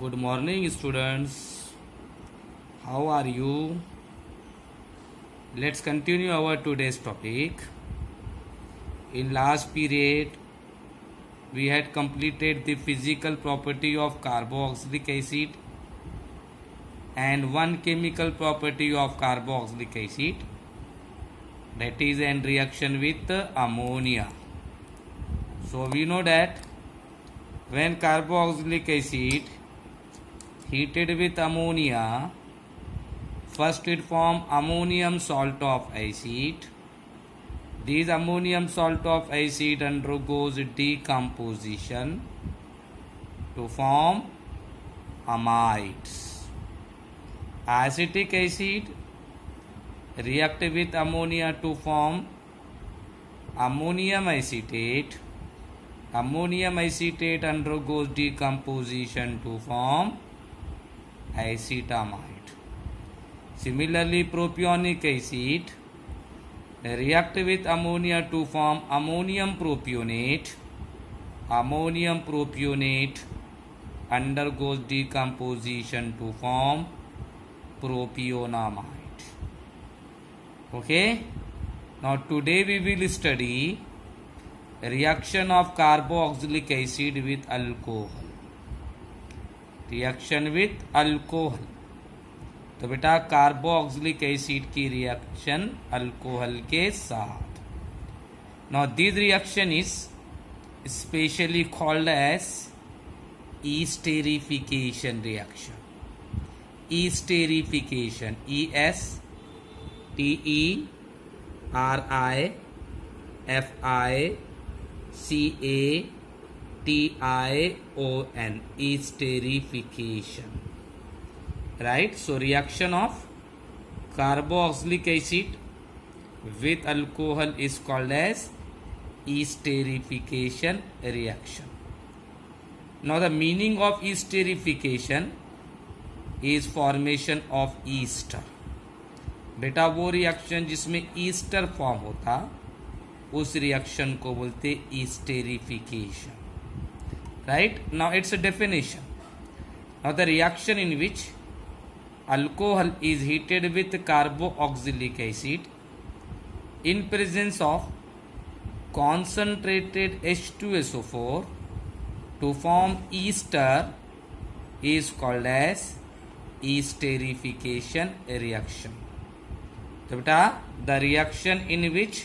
Good morning, students. How are you? Let's continue our today's topic. In last period, we had completed the physical property of carboxylic acid and one chemical property of carboxylic acid, that is an reaction with ammonia. So we know that when carboxylic acid heated with ammonia, first it forms ammonium salt of acid. This ammonium salt of acid undergoes decomposition to form amides. Acetic acid react with ammonia to form ammonium acetate. Ammonium acetate undergoes decomposition to form acetamide. Similarly, propionic acid react with ammonia to form ammonium propionate. Ammonium propionate undergoes decomposition to form propionamide. Okay. Now today we will study reaction of carboxylic acid with alcohol. Reaction with alcohol. तो बेटा carboxylic acid की reaction alcohol के साथ. Now this reaction is specially called as esterification reaction. Esterification, ESTERIFICATION, esterification. Right? So reaction of carboxylic acid with alcohol is called as esterification reaction. Now the meaning of esterification is formation of ester. बेटा वो reaction जिसमें Easter form होता, उस reaction को बोलते esterification. Right. Now it's a definition. Now the reaction in which alcohol is heated with carboxylic acid in presence of concentrated H2SO4 to form ester is called as esterification reaction. तो बेटा the reaction in which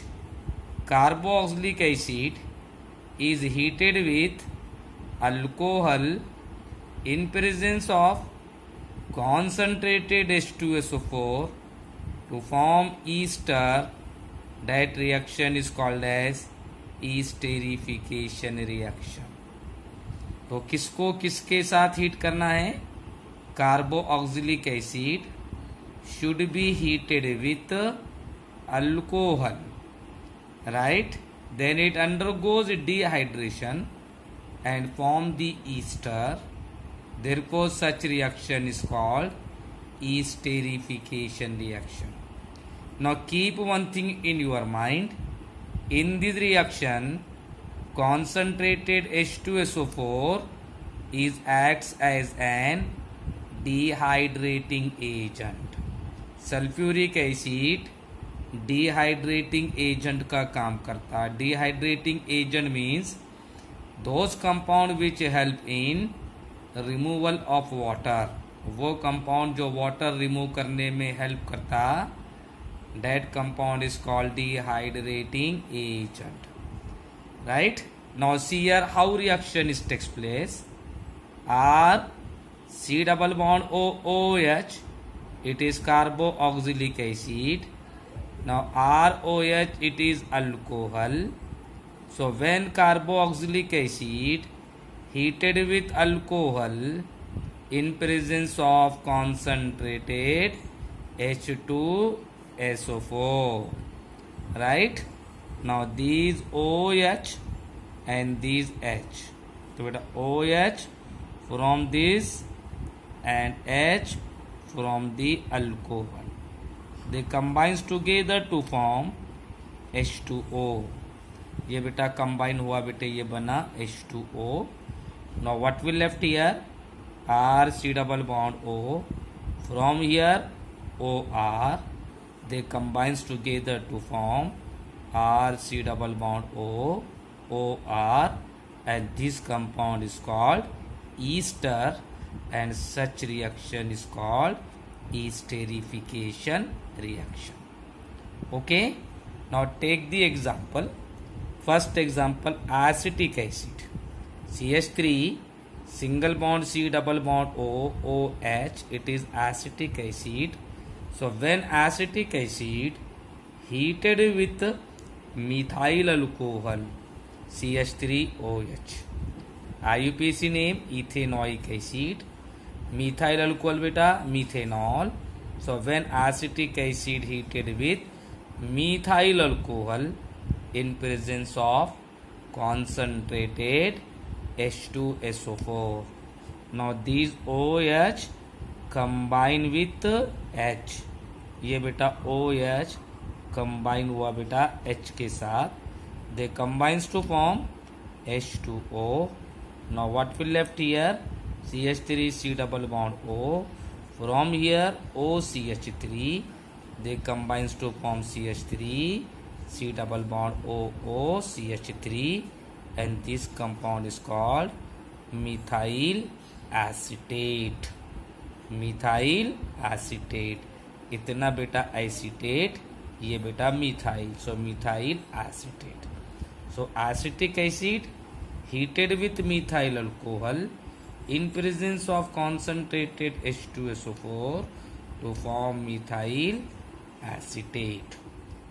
carboxylic acid is heated with alcohol in presence of concentrated H2SO4 to form ester, that reaction is called as esterification reaction. तो किसको किसके साथ heat करना है? Carboxylic acid should be heated with alcohol, right? Then it undergoes dehydration and form the ester. Therefore such reaction is called esterification reaction. Now keep one thing in your mind. In this reaction, concentrated H2SO4 acts as an dehydrating agent. Sulphuric acid dehydrating agent का काम करता. Dehydrating agent means those compound which help in removal of water. वो compound जो water remove करने में help करता, that compound is called dehydrating agent. Right. Now see here how reaction is takes place. R C double bond OH, it is carboxylic acid. Now ROH, it is alcohol. So when carboxylic acid heated with alcohol in presence of concentrated H2SO4, right? Now these OH and these H. So beta OH from this and H from the alcohol, they combines together to form H2O. ये बेटा combine हुआ बेटे, ये बना H2O. Now what will left here? R C double bond O. From here OR, they combines together to form R C double bond O, OR, and this compound is called ester, and such reaction is called esterification reaction. Okay, now take the example. First example, acetic acid, CH3 single bond C double bond O, OH, it is acetic acid. So when acetic acid heated with methyl alcohol CH3OH, IUPAC name ethanoic acid, methyl alcohol beta methanol. So when acetic acid heated with methyl alcohol in presence of concentrated H2SO4, now these OH combine with H, ये बेटा OH combine हुआ बेटा H के साथ, they combines to form H2O. Now what will left here? CH3 C double bond O. From here OCH3, they combines to form CH3 C double bond O, CH3, and this compound is called methyl acetate. Methyl acetate, इतना बेटा acetate, ये बेटा methyl, so methyl acetate. So acetic acid heated with methyl alcohol in presence of concentrated H2SO4 to form methyl acetate.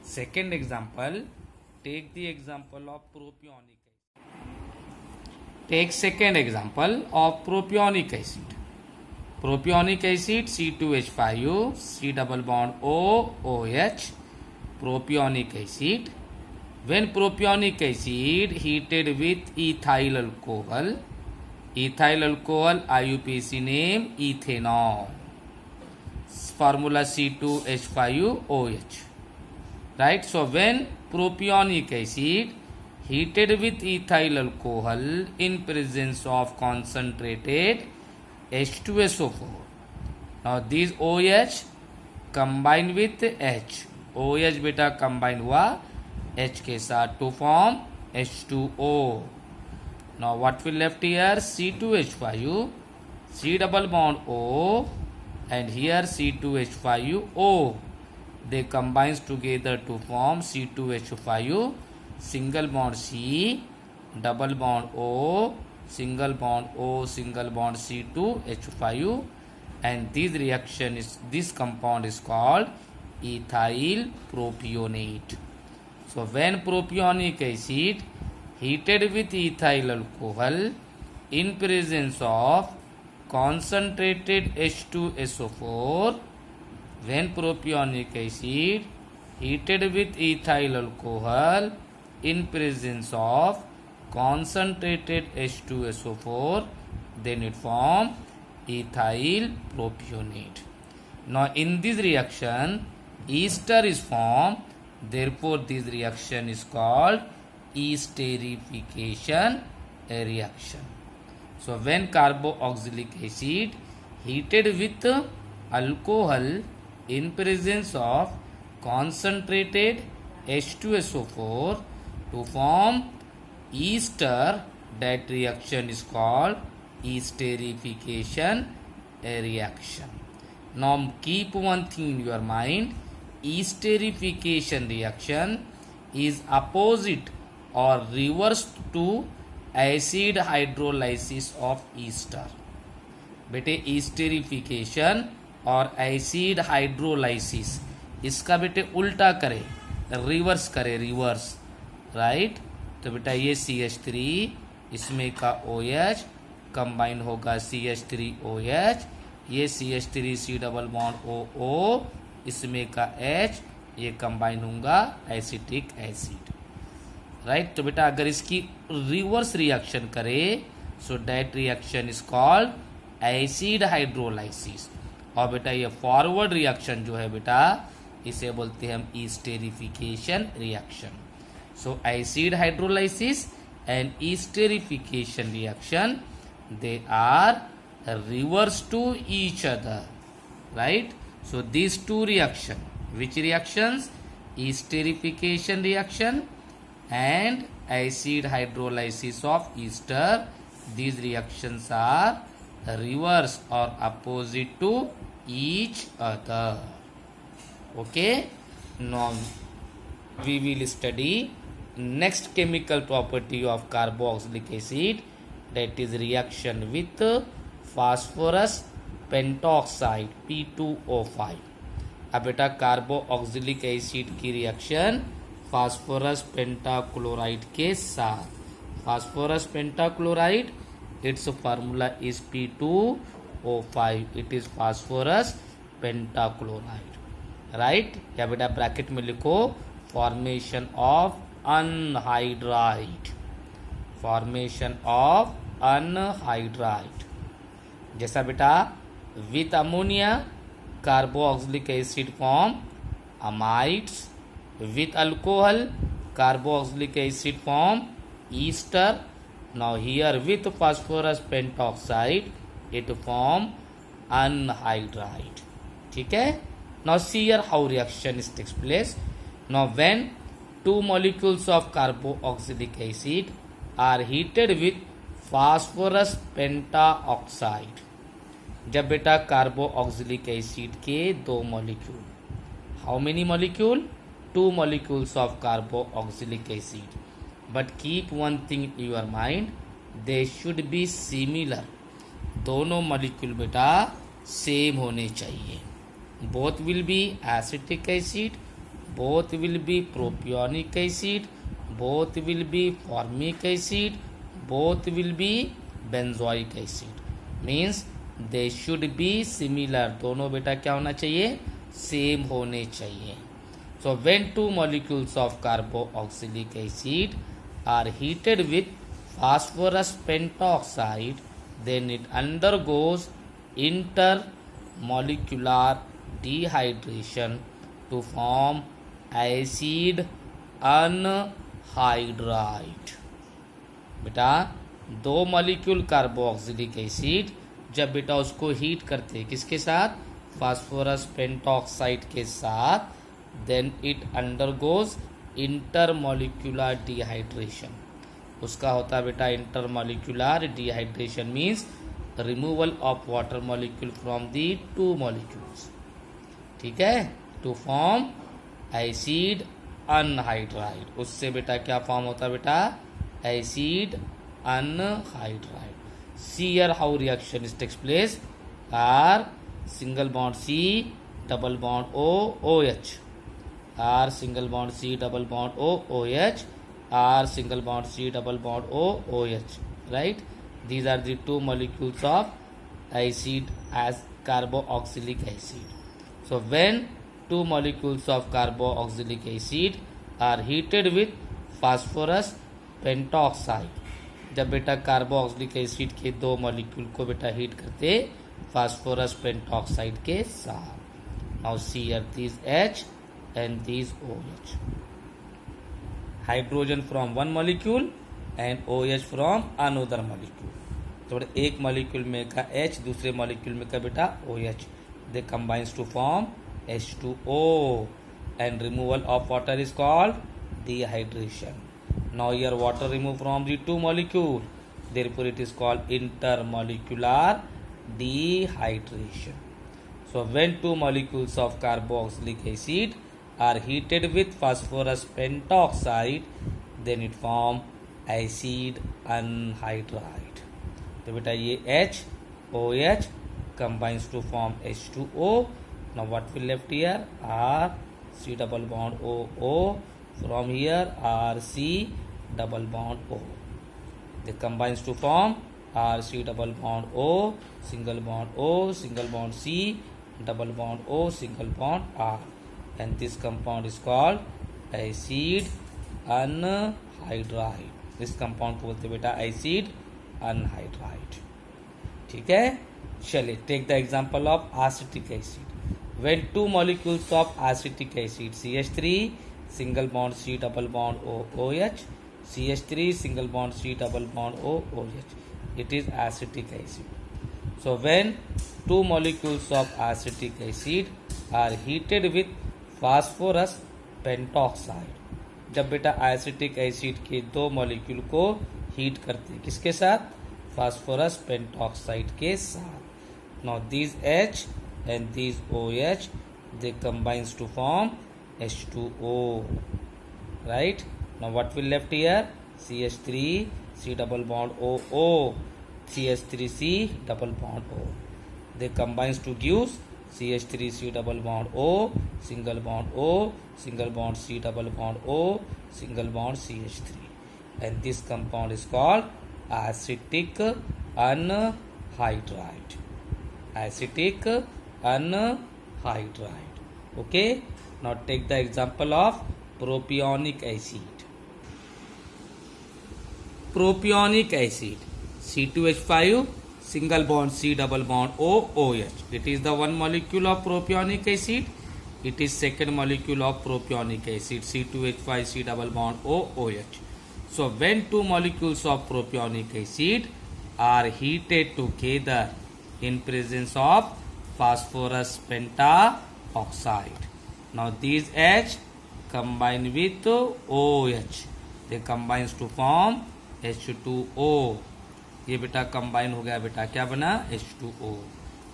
Second example, take the example of propionic acid. Take second example of propionic acid. Propionic acid C2H5, C double bond O, OH, propionic acid. When propionic acid heated with ethyl alcohol IUPAC name ethanol, formula C2H5OH, right? So when propionic acid heated with ethyl alcohol in presence of concentrated H2SO4, now these OH combine with H, OH बेटा combine हुआ H के साथ to form H2O. Now what will left here? C2H5, C double bond O, and here C2H5O. They combines together to form C2H5, single bond C, double bond O, single bond O, single bond C2H5, and this compound is called ethyl propionate. So when propionic acid heated with ethyl alcohol in presence of concentrated H2SO4, when propionic acid heated with ethyl alcohol in presence of concentrated H2SO4, then it form ethyl propionate. Now in this reaction ester is formed, therefore this reaction is called esterification reaction. So when carboxylic acid heated with alcohol in presence of concentrated H2SO4 to form ester, that reaction is called esterification reaction. Now keep one thing in your mind, esterification reaction is opposite or reverse to acid hydrolysis of ester. बेटे esterification और acid hydrolysis इसका बेटे उल्टा करे, reverse करे, reverse, right? तो बेटा ये CH3 इसमें का OH कंबाइन होगा CH3OH, ये CH3C डबल बॉन्ड OO इसमें का H ये कंबाइन होगा एसिटिक एसिड, राइट? तो बेटा अगर इसकी रिवर्स रिएक्शन करे so that reaction is called acid hydrolysis, और बेटा ये फॉरवर्ड रिएक्शन जो है बेटा इसे बोलते हैं हम esterification reaction. So acid hydrolysis and esterification reaction they are reverse to each other, right? So these two reaction, which reactions? Esterification reaction and acid hydrolysis of ester. These reactions are reverse or opposite to each other. Okay, now we will study next chemical property of carboxylic acid, that is reaction with phosphorus pentoxide P2O5. अब बेटा carboxylic acid की reaction phosphorus pentachloride के साथ, phosphorus pentachloride, it's formula is P2O5, it is phosphorus pentachloride, right? या बेटा bracket में लिखो formation of anhydride, formation of anhydride. जैसा बेटा with ammonia carboxylic acid form amides, with alcohol carboxylic acid form ester. Now here with phosphorus pentoxide it form anhydride. ठीक है? Now see here how reaction is takes place. Now when two molecules of carboxylic acid are heated with phosphorus pentaoxide, जब बेटा carboxylic acid के दो molecule, how many molecule? Two molecules of carboxylic acid, but keep one thing in your mind, they should be similar. दोनों molecule बेटा same होने चाहिए. Both will be acetic acid, both will be propionic acid, both will be formic acid, both will be benzoic acid. Means they should be similar. दोनों बेटा क्या होना चाहिए? Same होने चाहिए. So when two molecules of carboxylic acid are heated with phosphorus pentoxide, then it undergoes intermolecular dehydration to form acid anhydride. बेटा दो molecule carboxylic acid जब बेटा उसको हीट करते किसके साथ? फास्फोरस पेंटॉक्साइड के साथ, then it undergoes intermolecular dehydration. उसका होता है बेटा intermolecular dehydration means removal of water molecule from the two molecules. ठीक है? to form acid anhydride. उससे बेटा क्या फॉर्म होता है बेटा? acid anhydride. See here how reaction is takes place. R single bond C double bond O OH, R single bond C double bond O OH, R single bond C double bond O OH, right? These are the two molecules of acid as carboxylic acid. So when two molecules of carboxylic acid are heated with phosphorus pentoxide, जब बेटा carboxylic acid के दो molecule को बेटा heat करते phosphorus pentoxide के साथ. Now see here these H and these OH. Hydrogen from one molecule and OH from another molecule. तो एक मॉलिक्यूल में का H, दूसरे मॉलिक्यूल में का बेटा OH. They combines to form H2O and removal of water is called dehydration. Now here water removed from the two molecule, therefore it is called intermolecular dehydration. So when two molecules of carboxylic acid are heated with phosphorus pentoxide, then it form acid anhydride. तो बेटा ये H OH combines to form H2O. Now what will left here? R C double bond O O. From here R C double bond O. They combines to form R C double bond O single bond O single bond C double bond O single bond R, and this compound is called acid anhydride. This compound को बोलते बेटा acid anhydride. ठीक है? चलिए take the example of acetic acid. When two molecules of acetic acid CH3 single bond C double bond O OH, CH3 single bond C double bond O OH, it is acetic acid. So when two molecules of acetic acid are heated with phosphorus pentoxide, जब बेटा acetic acid के दो molecule को heat करते हैं किसके साथ? Phosphorus pentoxide के साथ. Now this H and these OH they combines to form H2O, right? Now what will left here? CH3 C double bond OO, CH3C double bond O. They combines to give CH3C double bond O, single bond O, single bond C double bond O, single bond CH3. And this compound is called acetic anhydride. Acetic anhydride. Okay. Now take the example of propionic acid. Propionic acid C2H5 single bond C double bond OOH. It is the one molecule of propionic acid. It is second molecule of propionic acid C2H5 C double bond OOH. So when two molecules of propionic acid are heated together in presence of phosphorus pentaoxide, now these H combine with OH, they combines to form H2O. ये बेटा combine हो गया बेटा, क्या बना? H2O.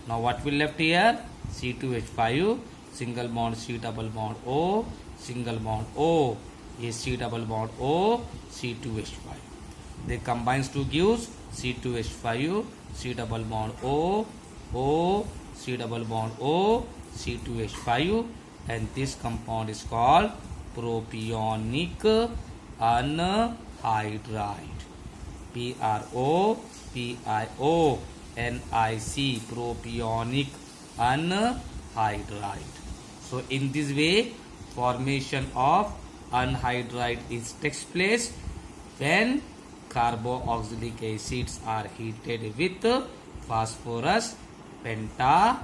Now what will left here? C2H5 single bond C double bond O, single bond O, ये C double bond O, C2H5. They combines two gives C2H5 C double bond O, C double bond O, C2H5, and this compound is called propionic anhydride. PROPIONIC, propionic anhydride. So in this way formation of anhydride takes place when carboxylic acids are heated with phosphorus pentaoxide.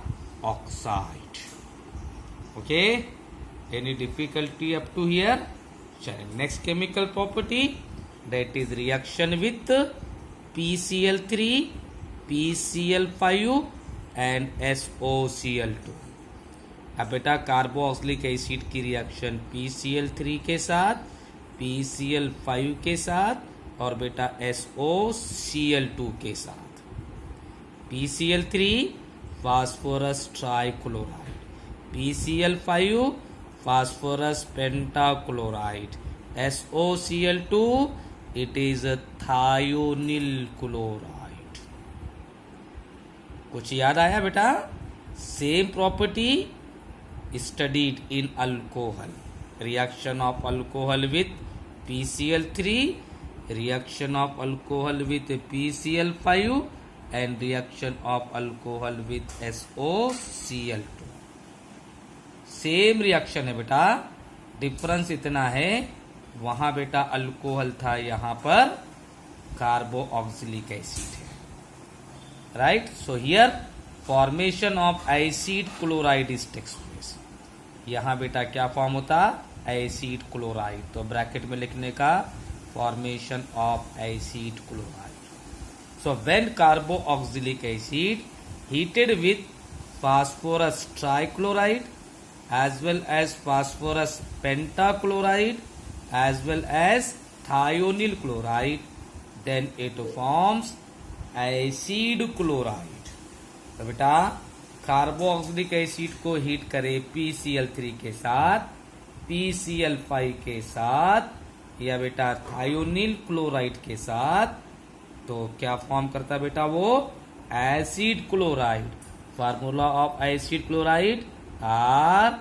Okay, any difficulty up to here? Next chemical property, that is reaction with PCl3, PCl5 and SOCl2. अब बेटा carboxylic acid की reaction PCl3 के साथ, PCl5 के साथ और बेटा SOCl2 के साथ. PCl3 phosphorus trichloride, PCl5 phosphorus pentachloride, SOCl2 it is a thionyl chloride. कुछ याद आया बेटा? Same property studied in alcohol. Reaction of alcohol with PCl3, reaction of alcohol with PCl5 and reaction of alcohol with SOCl2. Same reaction है बेटा, difference इतना है, वहां बेटा अल्कोहल था, यहां पर कार्बोक्सिलिक एसिड है. Right. So here formation of acid chloride is takes place. यहां बेटा क्या फॉर्म होता? Acid chloride. तो ब्रैकेट में लिखने का formation of acid chloride. So when carboxylic acid heated with phosphorus trichloride as well as phosphorus pentachloride as well as thionyl chloride, then it forms acid chloride. तो बेटा carboxylic acid को heat करे PCl3 के साथ, PCl5 के साथ या बेटा थायोनिल क्लोराइड के साथ, तो क्या फॉर्म करता बेटा? वो acid chloride. Formula of acid chloride R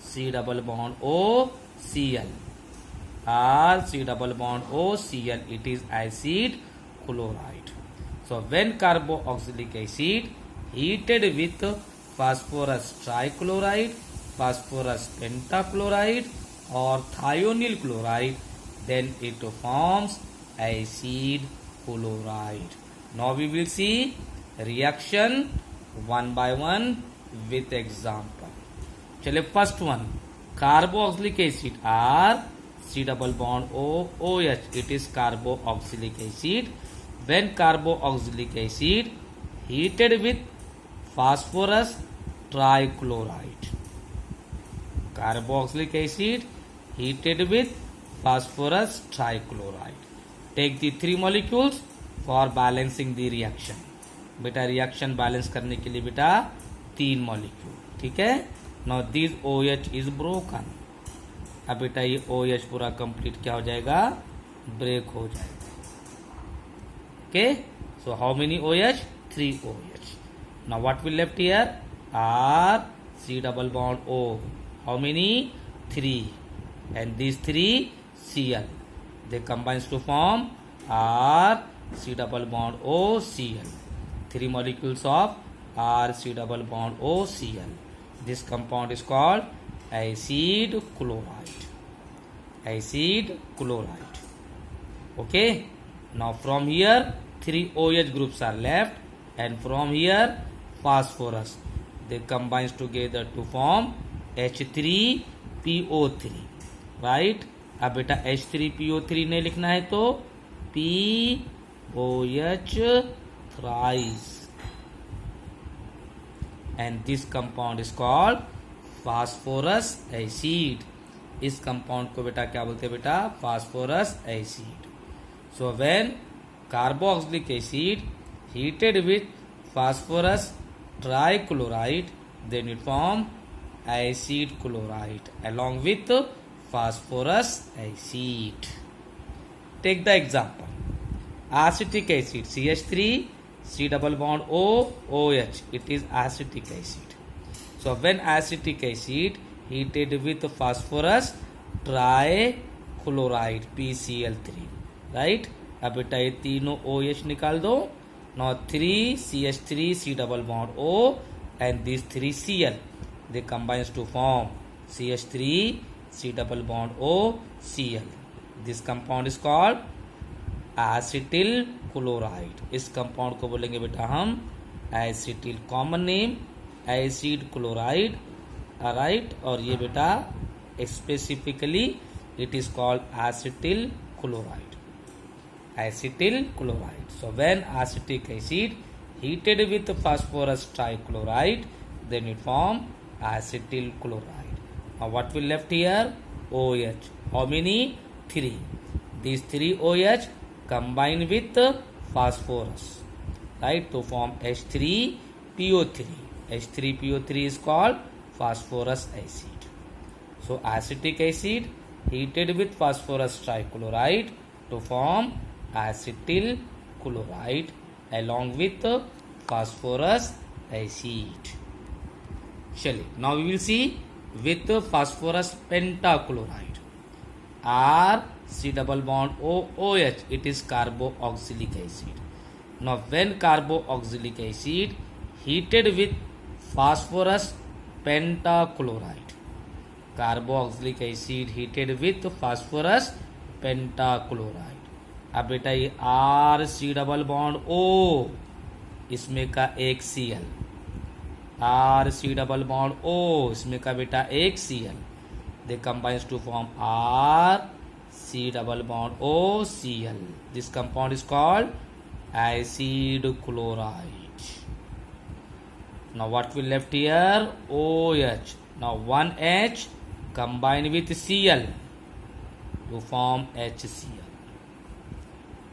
C double bond O Cl, R C double bond O Cl. It is acid chloride. So when carboxylic acid heated with phosphorus trichloride, phosphorus pentachloride or thionyl chloride, then it forms acid chloride. Now we will see reaction one by one with example. चलिए first one, carboxylic acid R C double bond O OH. It is carboxylic acid. When carboxylic acid heated with phosphorus trichloride. Carboxylic acid heated with phosphorus trichloride. Take the 3 molecules for balancing the reaction. बेटा reaction balance करने के लिए बेटा 3 molecule. ठीक है. Now this OH is broken. अब बेटा ये OH पूरा कंप्लीट क्या हो जाएगा, ब्रेक हो जाएगा. Okay. So how many OH? 3 OH. Now what will left here? R C double bond O. How many? 3. And these 3 Cl. They combines to form R C double bond O Cl. 3 molecules of R C double bond O Cl. This compound is called acid chloride. Acid chloride. Okay. Now from here 3 OH groups are left, and from here phosphorus. They combines together to form H3PO3. Right. अब बेटा H3PO3 नहीं लिखना है तो POH thrice. And this compound is called phosphorus acid. इस compound को बेटा क्या बोलते हैं बेटा? phosphorus acid. So when carboxylic acid heated with phosphorus trichloride, then it form acid chloride along with phosphorus acid. Take the example. Acetic acid CH3 C double bond O OH. It is acetic acid. So when acetic acid heated with phosphorus trichloride PCl3, right? अब बेटा ये तीनों OH निकाल दो. Now 3 CH3 C double bond O and these 3 Cl. They combines to form CH3 C double bond O Cl. This compound is called acetyl chloride. इस compound को बोलेंगे बेटा हम acetyl. Common name acid chloride. Right. और ये बेटा specifically it is called acetyl chloride. Acetyl chloride. So when acetic acid heated with phosphorus trichloride, then it form acetyl chloride. Now what will left here? OH. How many? 3. These 3 OH combine with phosphorus, right, to form H3PO3. H3PO3 is called phosphorus acid. So acetic acid heated with phosphorus trichloride to form acetyl chloride along with phosphorus acid. चलिए. Now we will see with phosphorus pentachloride. R C double bond O OH. It is carboxylic acid. Now when carboxylic acid heated with phosphorus pentachloride. Carboxylic acid heated with phosphorus pentachloride. अब बेटा ये R C double bond O, इसमें का एक Cl. R C double bond O, इसमें का बेटा एक Cl. They combines to form R C double bond O Cl. This compound is called acid chloride. Now what will left here? OH. Now one H combine with Cl to form HCl.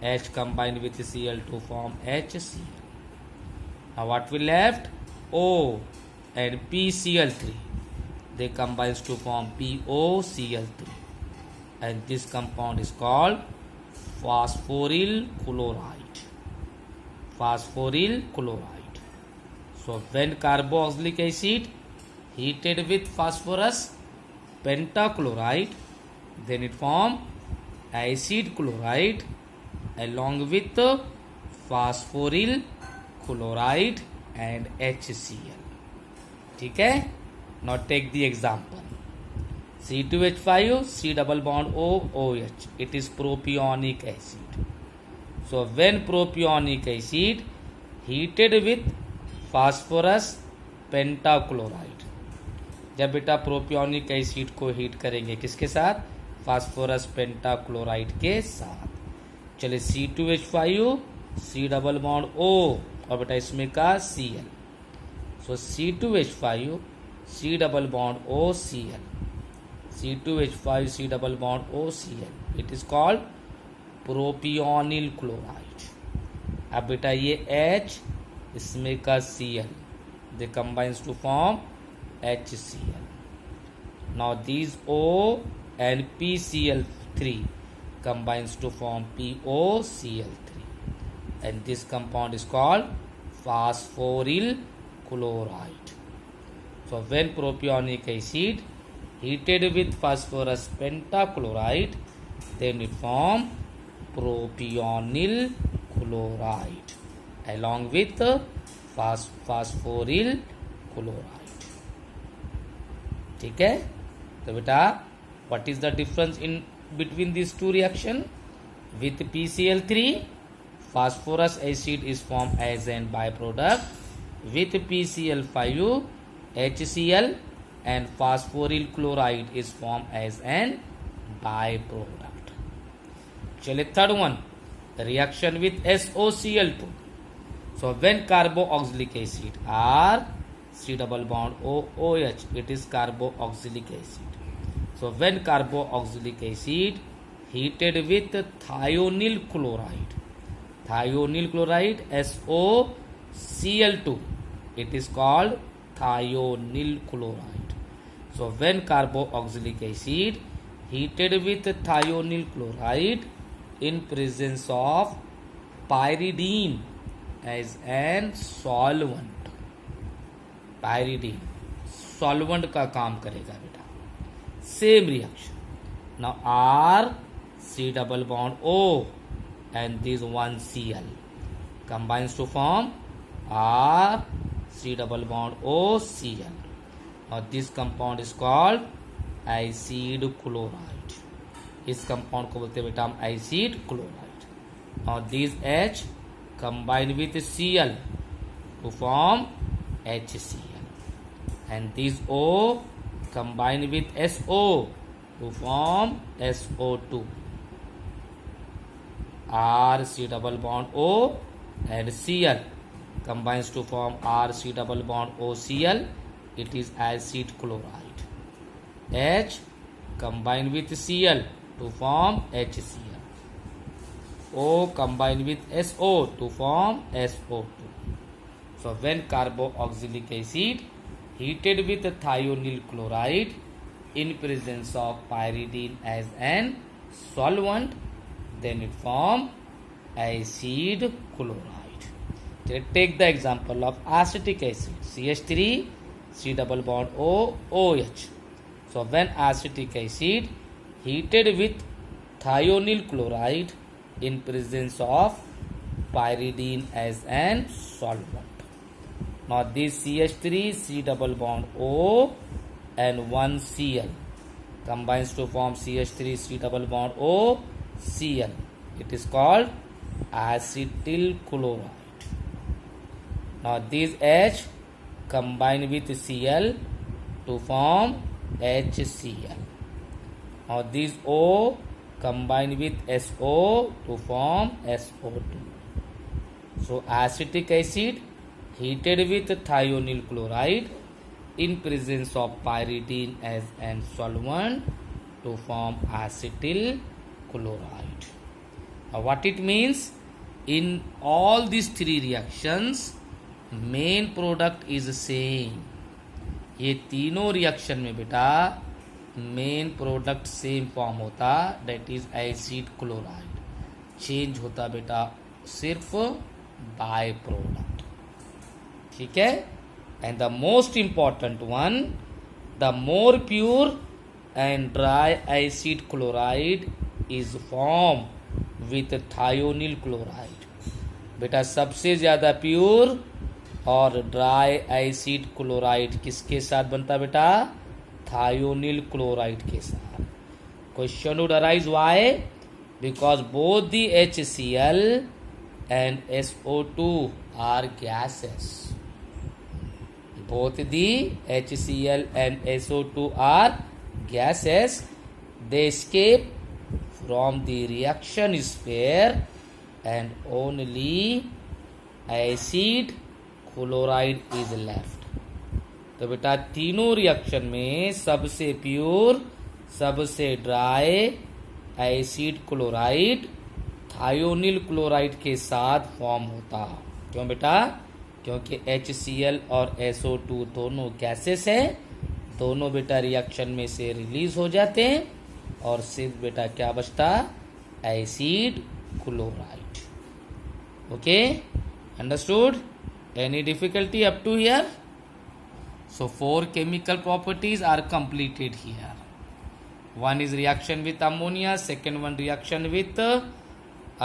H combined with Cl to form HCl. Now what will left? O and PCl3. They combines to form POCl3. And this compound is called phosphoryl chloride. Phosphoryl chloride. So when carboxylic acid heated with phosphorus pentachloride, then it form acid chloride along with phosphoryl chloride and HCl. ठीक है. Now take the example. C2H5 C double bond O OH. It is propionic acid. So when propionic acid heated with phosphorus pentachloride, जब बेटा propionic acid को heat करेंगे किसके साथ? Phosphorus pentachloride के साथ. चले C2H5 C double bond O और बेटा इसमें का Cl. So C2H5 C double bond OCl. C2H5 C double bond OCl. It is called propionyl chloride. अब बेटा ये H इसमें का Cl, they combines to form HCl. Now these O and PCl3 combines to form POCl3, and this compound is called phosphoryl chloride. So when propionic acid heated with phosphorus pentachloride, then it form propionyl chloride along with phosphoryl chloride. ठीक है. तो बेटा what is the difference in between these two reaction? With PCl3 phosphorus acid is formed as an byproduct. With PCl5 HCl and phosphoryl chloride is formed as an byproduct. चलिए third one, reaction with SOCl2. So when carboxylic acid R C double bond OOH, it is carboxylic acid. So when carboxylic acid heated with thionyl chloride SOCl2, it is called thionyl chloride. So when carboxylic acid heated with thionyl chloride in presence of pyridine as an solvent, pyridine solvent का काम करेगा बेटा. Same reaction. Now R C double bond O and this one Cl combines to form R C double bond OCl. Now this compound is called acid chloride. इस compound को बोलते हैं बेटा हम एसिड क्लोराइड. और this H combined with Cl to form HCl, and this O combined with SO to form SO2. R C double bond O and Cl combines to form R C double bond OCl. It is acid chloride. H combined with Cl to form HCl. O combined with SO to form SO2. So when carboxylic acid heated with thionyl chloride in presence of pyridine as an solvent, then it form acid chloride. Take the example of acetic acid CH3 C double bond O OH. So when acetic acid heated with thionyl chloride in presence of pyridine as an solvent. Now this CH3 C double bond O and one Cl combines to form CH3 C double bond O Cl. It is called acetyl chloride. Now this H combine with Cl to form HCl. Now this O combine with SO to form SO2. So acetic acid heated with thionyl chloride in presence of pyridine as an solvent to form acetyl chloride. Now what it means? In all these three reactions, main product is same. ये तीनों reaction में बेटा main product same form होता, that is acid chloride. Change होता बेटा सिर्फ by product. ठीक है. And the most important one, the more pure and dry acid chloride is form with thionyl chloride. बेटा सबसे ज्यादा प्योर और ड्राई एसिड क्लोराइड किसके साथ बनता बेटा? थायोनिल क्लोराइड के साथ. Question would arise why? Because both the HCl and SO2 are gases. Both the HCl and SO2 are gases. They escape from the reaction sphere and only acid chloride is left. तो बेटा तीनों reaction में सबसे pure, सबसे dry acid chloride thionyl chloride के साथ form होता। क्यों बेटा? क्योंकि HCl और SO2 दोनों गैसेस है, दोनों बेटा रिएक्शन में से रिलीज हो जाते हैं और सिर्फ बेटा क्या बचता? Acid chloride. Okay, understood? Any difficulty up to here? So 4 chemical properties are completed here. One is reaction with ammonia, second one reaction with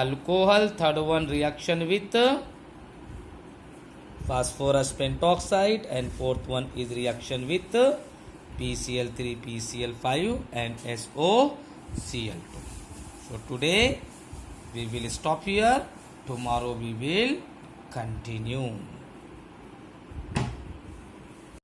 alcohol, third one reaction with phosphorus pentoxide, and fourth one is reaction with PCl3, PCl5 and SOCl2. So today we will stop here. Tomorrow we will continue.